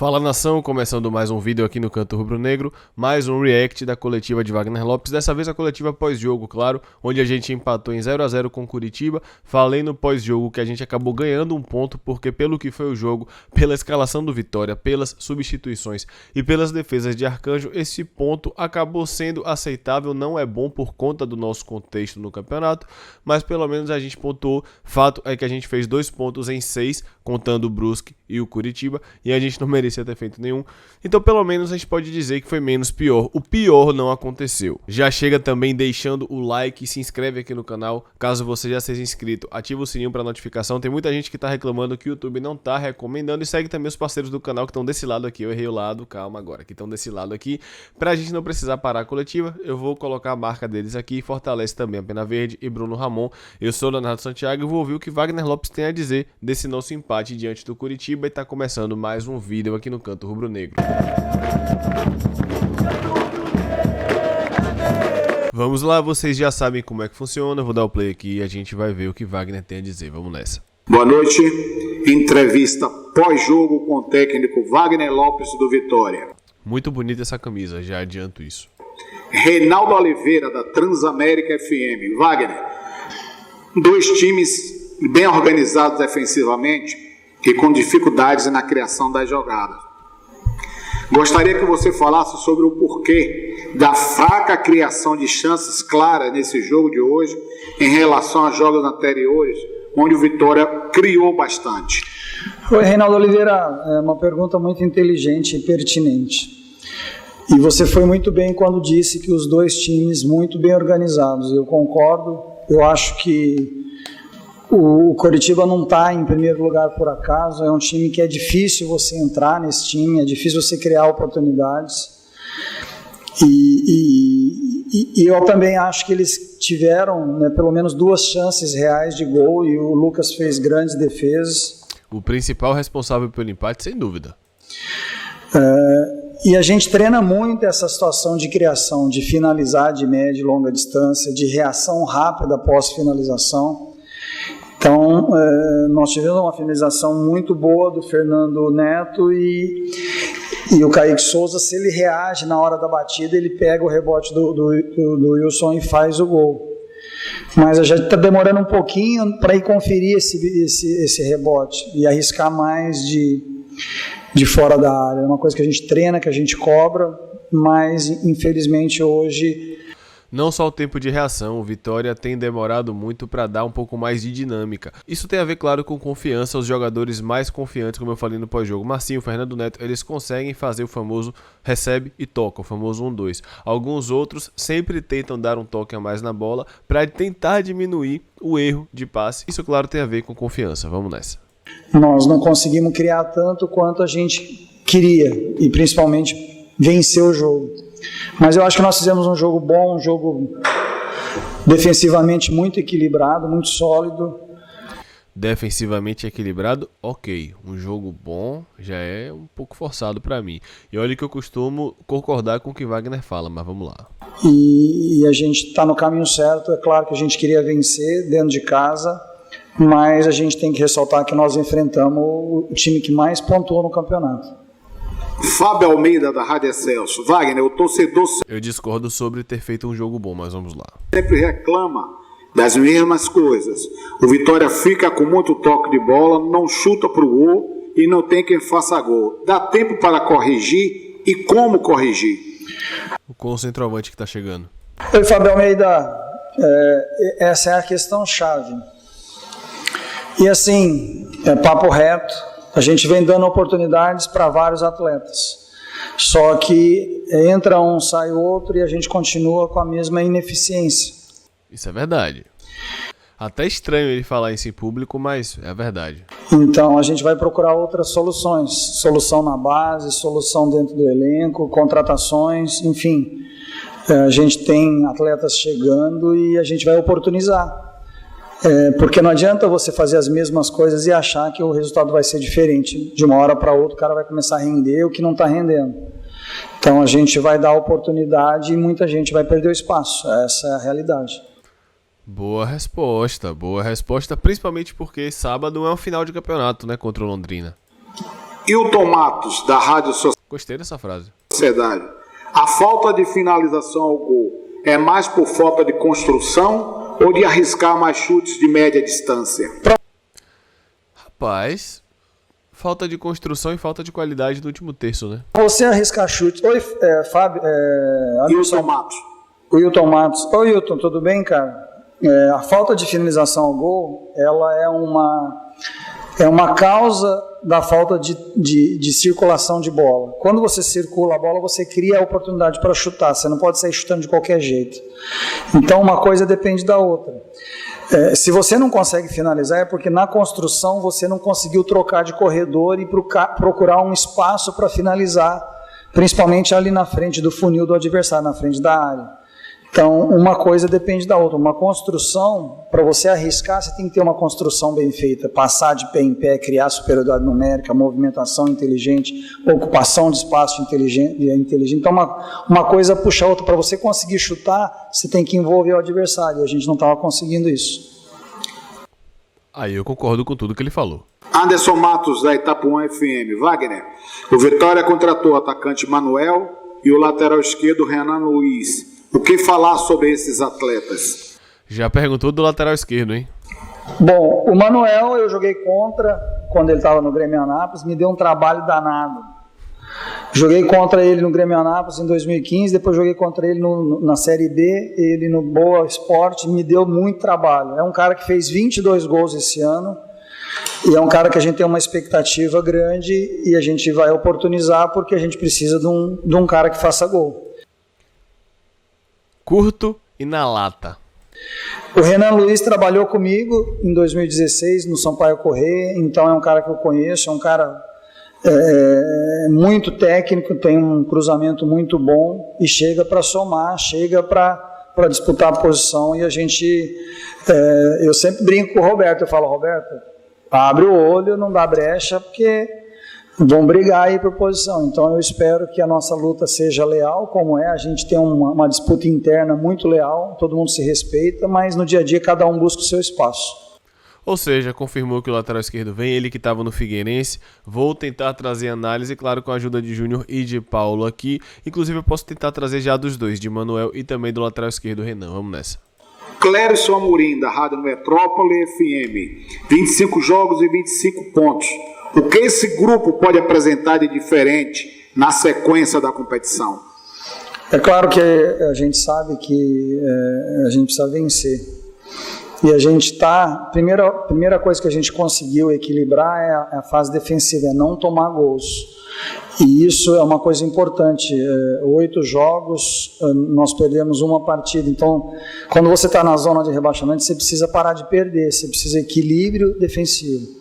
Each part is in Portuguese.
Fala nação, começando mais um vídeo aqui no Canto Rubro Negro, mais um react da coletiva de Wagner Lopes, dessa vez a coletiva pós-jogo, claro, onde a gente empatou em 0-0 com Curitiba. Falei no pós-jogo que a gente acabou ganhando um ponto, porque pelo que foi o jogo, pela escalação do Vitória, pelas substituições e pelas defesas de Arcanjo, esse ponto acabou sendo aceitável. Não é bom por conta do nosso contexto no campeonato, mas pelo menos a gente pontuou. Fato é que a gente fez 2 pontos em 6, contando o Brusque e o Curitiba, e a gente não merecia ter feito nenhum, então pelo menos a gente pode dizer que foi menos pior. O pior não aconteceu. Já chega também deixando o like e se inscreve aqui no canal, caso você já seja inscrito, ativa o sininho para notificação. Tem muita gente que tá reclamando que o YouTube não tá recomendando, e segue também os parceiros do canal que estão desse lado aqui. Eu errei o lado, calma agora, que estão desse lado aqui, pra gente não precisar parar a coletiva. Eu vou colocar a marca deles aqui, fortalece também a Pena Verde e Bruno Ramon. Eu sou Leonardo Santiago e vou ouvir o que Wagner Lopes tem a dizer desse nosso empate diante do Curitiba, e tá começando mais um vídeo aqui no Canto Rubro Negro. Vamos lá, vocês já sabem como é que funciona. Eu vou dar o play aqui e a gente vai ver o que Wagner tem a dizer. Vamos nessa. Boa noite. Entrevista pós-jogo com o técnico Wagner Lopes do Vitória. Muito bonita essa camisa, já adianto isso. Reinaldo Oliveira, da Transamérica FM. Wagner, 2 times bem organizados defensivamente e com dificuldades na criação das jogadas. Gostaria que você falasse sobre o porquê da fraca criação de chances claras nesse jogo de hoje em relação a jogos anteriores, onde o Vitória criou bastante. Oi, Reinaldo Oliveira, é uma pergunta muito inteligente e pertinente. E você foi muito bem quando disse que os 2 times muito bem organizados. Eu concordo, eu acho que o Curitiba não está em primeiro lugar por acaso. É um time que é difícil você entrar nesse time, é difícil você criar oportunidades. E eu também acho que eles tiveram, né, pelo menos 2 chances reais de gol, e o Lucas fez grandes defesas. O principal responsável pelo empate, sem dúvida. E a gente treina muito essa situação de criação, de finalizar de média e longa distância, de reação rápida após finalização. Então, nós tivemos uma finalização muito boa do Fernando Neto e o Kaique Souza. Se ele reage na hora da batida, ele pega o rebote do Wilson e faz o gol. Mas a gente está demorando um pouquinho para ir conferir esse rebote e arriscar mais de fora da área. É uma coisa que a gente treina, que a gente cobra, mas infelizmente hoje... Não só o tempo de reação, o Vitória tem demorado muito para dar um pouco mais de dinâmica. Isso tem a ver, claro, com confiança. Os jogadores mais confiantes, como eu falei no pós-jogo, Marcinho, Fernando Neto, eles conseguem fazer o famoso recebe e toca, o famoso 1-2. Alguns outros sempre tentam dar um toque a mais na bola para tentar diminuir o erro de passe. Isso, claro, tem a ver com confiança. Vamos nessa. Nós não conseguimos criar tanto quanto a gente queria, e principalmente vencer o jogo. Mas eu acho que nós fizemos um jogo bom, um jogo defensivamente muito equilibrado, muito sólido. Defensivamente equilibrado, ok. Um jogo bom já é um pouco forçado para mim. E olha que eu costumo concordar com o que Wagner fala, mas vamos lá. E a gente está no caminho certo. É claro que a gente queria vencer dentro de casa, mas a gente tem que ressaltar que nós enfrentamos o time que mais pontuou no campeonato. Fábio Almeida, da Rádio Excelso. Wagner, o torcedor Eu discordo sobre ter feito um jogo bom, mas vamos lá. sempre reclama das mesmas coisas. O Vitória fica com muito toque de bola, não chuta para o gol e não tem quem faça gol. Dá tempo para corrigir, e como corrigir? Com o centroavante que tá chegando. Oi, Fábio Almeida, essa é a questão chave. E assim, é papo reto. A gente vem dando oportunidades para vários atletas, só que entra um, sai outro, e a gente continua com a mesma ineficiência. Isso é verdade. Até estranho ele falar isso em público, mas é verdade. Então a gente vai procurar outras soluções, solução na base, solução dentro do elenco, contratações, enfim. A gente tem atletas chegando e a gente vai oportunizar. Porque não adianta você fazer as mesmas coisas e achar que o resultado vai ser diferente. De uma hora para outra o cara vai começar a render o que não está rendendo. Então a gente vai dar oportunidade e muita gente vai perder o espaço. Essa é a realidade. Boa resposta, principalmente porque sábado é um final de campeonato, né, contra o Londrina. Hilton Matos, da Rádio Gostei dessa frase. Sociedade. A falta de finalização ao gol é mais por falta de construção ou de arriscar mais chutes de média distância? Rapaz, falta de construção e falta de qualidade no último terço, né? Você arriscar chutes. Oi, Fábio. Hilton Matos. O Hilton Matos. Oi, Hilton, tudo bem, cara? A falta de finalização ao gol, ela é uma causa da falta de circulação de bola. Quando você circula a bola, você cria a oportunidade para chutar. Você não pode sair chutando de qualquer jeito. Então, uma coisa depende da outra. Se você não consegue finalizar, é porque na construção você não conseguiu trocar de corredor e procurar um espaço para finalizar, principalmente ali na frente do funil do adversário, na frente da área. Então, uma coisa depende da outra. Uma construção, para você arriscar, você tem que ter uma construção bem feita. Passar de pé em pé, criar superioridade numérica, movimentação inteligente, ocupação de espaço inteligente. Então, uma coisa puxa a outra. Para você conseguir chutar, você tem que envolver o adversário. E a gente não estava conseguindo isso. Aí eu concordo com tudo que ele falou. Anderson Matos, da Itapuã FM. Wagner, o Vitória contratou o atacante Manuel e o lateral esquerdo Renan Luiz. O que falar sobre esses atletas? Já perguntou do lateral esquerdo, hein? Bom, o Manuel eu joguei contra quando ele estava no Grêmio Anápolis, me deu um trabalho danado. Joguei contra ele no Grêmio Anápolis em 2015, depois joguei contra ele na Série B, ele no Boa Esporte, me deu muito trabalho. É um cara que fez 22 gols esse ano e é um cara que a gente tem uma expectativa grande e a gente vai oportunizar porque a gente precisa de um cara que faça gol. Curto e na lata. O Renan Luiz trabalhou comigo em 2016 no Sampaio Corrêa, então é um cara que eu conheço, é um cara muito técnico, tem um cruzamento muito bom e chega para somar, chega para disputar a posição. E a gente, eu sempre brinco com o Roberto, eu falo, Roberto, abre o olho, não dá brecha, porque vão brigar aí por posição. Então eu espero que a nossa luta seja leal, como a gente tem uma disputa interna muito leal, todo mundo se respeita, mas no dia a dia cada um busca o seu espaço. Ou seja, confirmou que o lateral esquerdo vem, ele que estava no Figueirense. Vou tentar trazer análise, claro, com a ajuda de Júnior e de Paulo aqui. Inclusive eu posso tentar trazer já dos dois, de Manuel e também do lateral esquerdo Renan. Vamos nessa. Clérison Amorim, da Rádio Metrópole FM. 25 jogos e 25 pontos. O que esse grupo pode apresentar de diferente na sequência da competição? É claro que a gente sabe que a gente precisa vencer. E a gente está... Primeira coisa que a gente conseguiu equilibrar é a fase defensiva, é não tomar gols. E isso é uma coisa importante. 8 jogos, nós perdemos uma partida. Então, quando você está na zona de rebaixamento, você precisa parar de perder, você precisa de equilíbrio defensivo.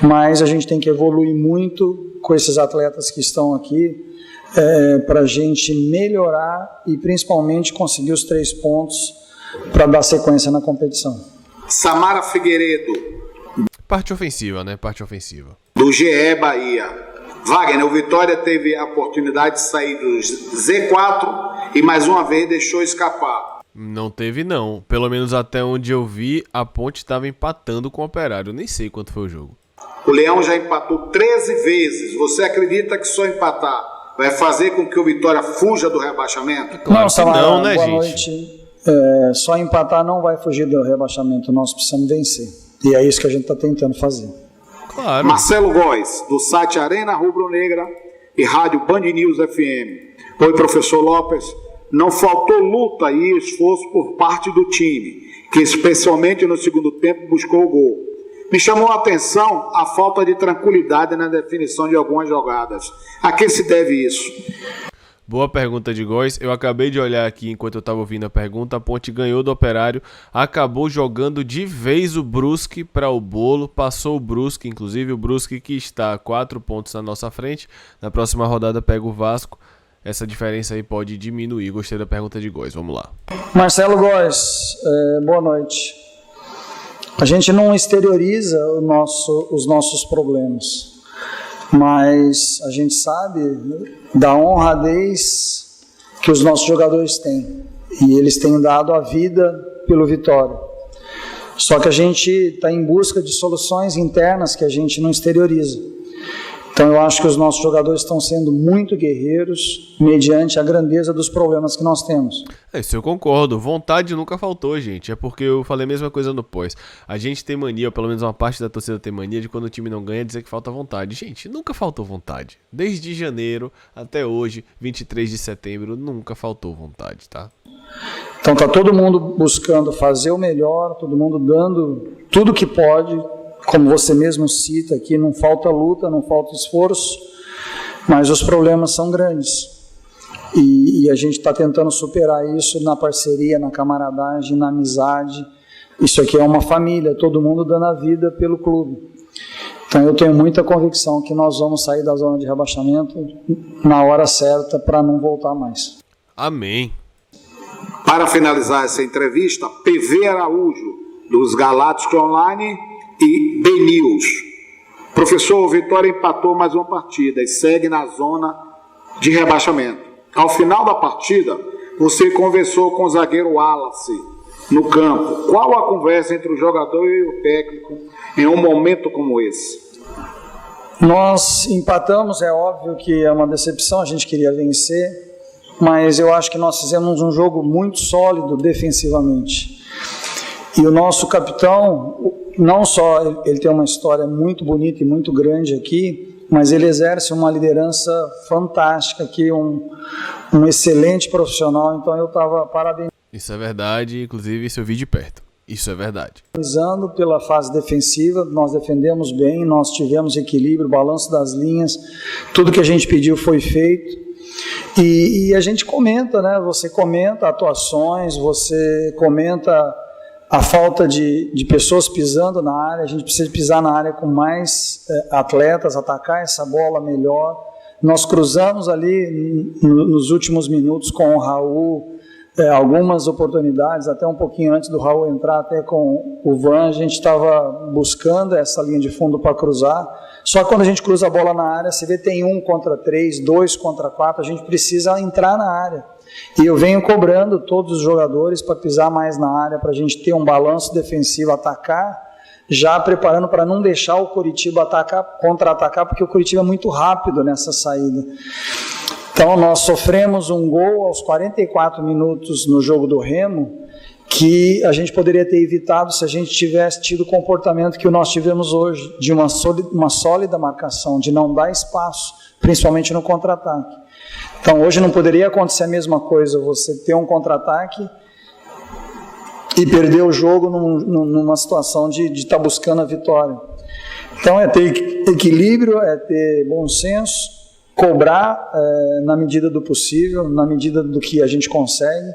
Mas a gente tem que evoluir muito com esses atletas que estão aqui para a gente melhorar e principalmente conseguir os 3 pontos para dar sequência na competição. Samara Figueiredo. Parte ofensiva, né? Parte ofensiva. Do GE Bahia. Wagner, o Vitória teve a oportunidade de sair do Z4 e mais uma vez deixou escapar. Não teve não, pelo menos até onde eu vi, a Ponte estava empatando com o Operário, nem sei quanto foi o jogo. O Leão já empatou 13 vezes, você acredita que só empatar vai fazer com que o Vitória fuja do rebaixamento? Claro que não, né, boa gente? Noite. Só empatar não vai fugir do rebaixamento, nós precisamos vencer. E é isso que a gente está tentando fazer. Claro. Marcelo Góes, do site Arena Rubro Negra e Rádio Band News FM. Oi, professor Lopes. Não faltou luta e esforço por parte do time, que especialmente no segundo tempo buscou o gol. Me chamou a atenção a falta de tranquilidade na definição de algumas jogadas. A que se deve isso? Boa pergunta de Góes. Eu acabei de olhar aqui enquanto eu estava ouvindo a pergunta. A Ponte ganhou do Operário, acabou jogando de vez o Brusque para o bolo, passou o Brusque, inclusive o Brusque que está a 4 pontos na nossa frente. Na próxima rodada pega o Vasco. Essa diferença aí pode diminuir. Gostei da pergunta de Góes. Vamos lá. Marcelo Góes, boa noite. A gente não exterioriza os nossos problemas, mas a gente sabe da honradez que os nossos jogadores têm, e eles têm dado a vida pelo Vitória. Só que a gente está em busca de soluções internas que a gente não exterioriza. Então eu acho que os nossos jogadores estão sendo muito guerreiros mediante a grandeza dos problemas que nós temos. Isso eu concordo, vontade nunca faltou, gente, é porque eu falei a mesma coisa no pós. A gente tem mania, ou pelo menos uma parte da torcida tem mania, de quando o time não ganha dizer que falta vontade. Gente, nunca faltou vontade. Desde janeiro até hoje, 23 de setembro, nunca faltou vontade, tá? Então tá todo mundo buscando fazer o melhor, todo mundo dando tudo que pode. Como você mesmo cita aqui, não falta luta, não falta esforço, mas os problemas são grandes. E a gente está tentando superar isso na parceria, na camaradagem, na amizade. Isso aqui é uma família, todo mundo dando a vida pelo clube. Então eu tenho muita convicção que nós vamos sair da zona de rebaixamento na hora certa para não voltar mais. Amém. Para finalizar essa entrevista, PV Araújo, dos Galácticos Online e BNews. Professor, o Vitória empatou mais uma partida e segue na zona de rebaixamento. Ao final da partida, você conversou com o zagueiro Wallace no campo. Qual a conversa entre o jogador e o técnico em um momento como esse? Nós empatamos, é óbvio que é uma decepção, a gente queria vencer, mas eu acho que nós fizemos um jogo muito sólido defensivamente. E o nosso capitão, não só ele tem uma história muito bonita e muito grande aqui, mas ele exerce uma liderança fantástica aqui, um excelente profissional, então eu estava parabenizando. Isso é verdade, inclusive isso eu vi de perto. Isso é verdade. Pela fase defensiva, nós defendemos bem, nós tivemos equilíbrio, balanço das linhas, tudo que a gente pediu foi feito. E a gente comenta, né? Você comenta atuações, você comenta a falta de pessoas pisando na área. A gente precisa pisar na área com mais atletas, atacar essa bola melhor. Nós cruzamos ali nos últimos minutos com o Raul algumas oportunidades, até um pouquinho antes do Raul entrar, até com o Van, a gente estava buscando essa linha de fundo para cruzar. Só que quando a gente cruza a bola na área, você vê tem 1 contra 3, 2 contra 4, a gente precisa entrar na área. E eu venho cobrando todos os jogadores para pisar mais na área, para a gente ter um balanço defensivo, atacar, já preparando para não deixar o Coritiba contra-atacar, porque o Coritiba é muito rápido nessa saída. Então nós sofremos um gol aos 44 minutos no jogo do Remo, que a gente poderia ter evitado se a gente tivesse tido o comportamento que nós tivemos hoje, de uma sólida marcação, de não dar espaço, principalmente no contra-ataque. Então hoje não poderia acontecer a mesma coisa, você ter um contra-ataque e perder o jogo numa situação de estar buscando a vitória. Então é ter equilíbrio, é ter bom senso, cobrar na medida do possível, na medida do que a gente consegue,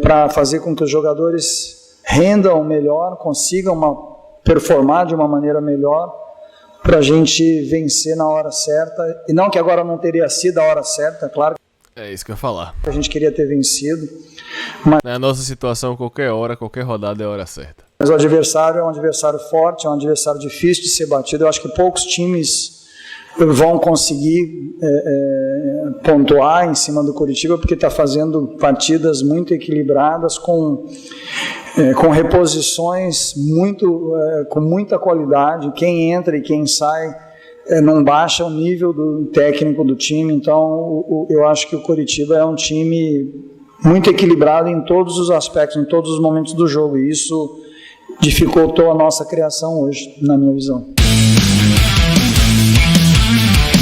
para fazer com que os jogadores rendam melhor, consigam performar de uma maneira melhor, para a gente vencer na hora certa. E não que agora não teria sido a hora certa, claro. É isso que eu ia falar. A gente queria ter vencido. Mas na nossa situação, qualquer hora, qualquer rodada é a hora certa. Mas o adversário é um adversário forte, é um adversário difícil de ser batido. Eu acho que poucos times vão conseguir pontuar em cima do Coritiba, porque está fazendo partidas muito equilibradas, com reposições com muita qualidade. Quem entra e quem sai não baixa o nível do técnico do time. Então eu acho que o Coritiba é um time muito equilibrado em todos os aspectos, em todos os momentos do jogo, e isso dificultou a nossa criação hoje, na minha visão.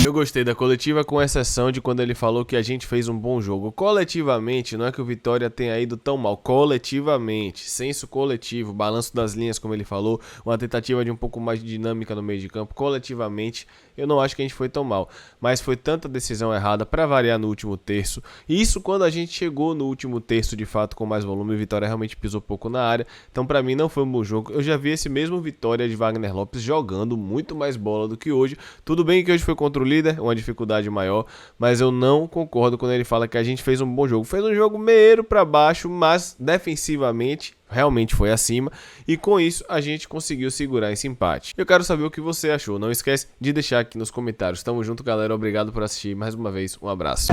Eu gostei da coletiva, com exceção de quando ele falou que a gente fez um bom jogo. Coletivamente, não é que o Vitória tenha ido tão mal. Coletivamente, senso coletivo, balanço das linhas, como ele falou, uma tentativa de um pouco mais de dinâmica no meio de campo. Coletivamente, eu não acho que a gente foi tão mal. Mas foi tanta decisão errada para variar no último terço. E isso quando a gente chegou no último terço, de fato, com mais volume. O Vitória realmente pisou pouco na área. Então, para mim, não foi um bom jogo. Eu já vi esse mesmo Vitória de Wagner Lopes jogando muito mais bola do que hoje. Tudo bem que hoje foi contra o líder, uma dificuldade maior, mas eu não concordo quando ele fala que a gente fez um bom jogo. Fez um jogo meio para baixo, mas defensivamente realmente foi acima, e com isso a gente conseguiu segurar esse empate. Eu quero saber o que você achou. Não esquece de deixar aqui nos comentários. Tamo junto, galera. Obrigado por assistir mais uma vez. Um abraço.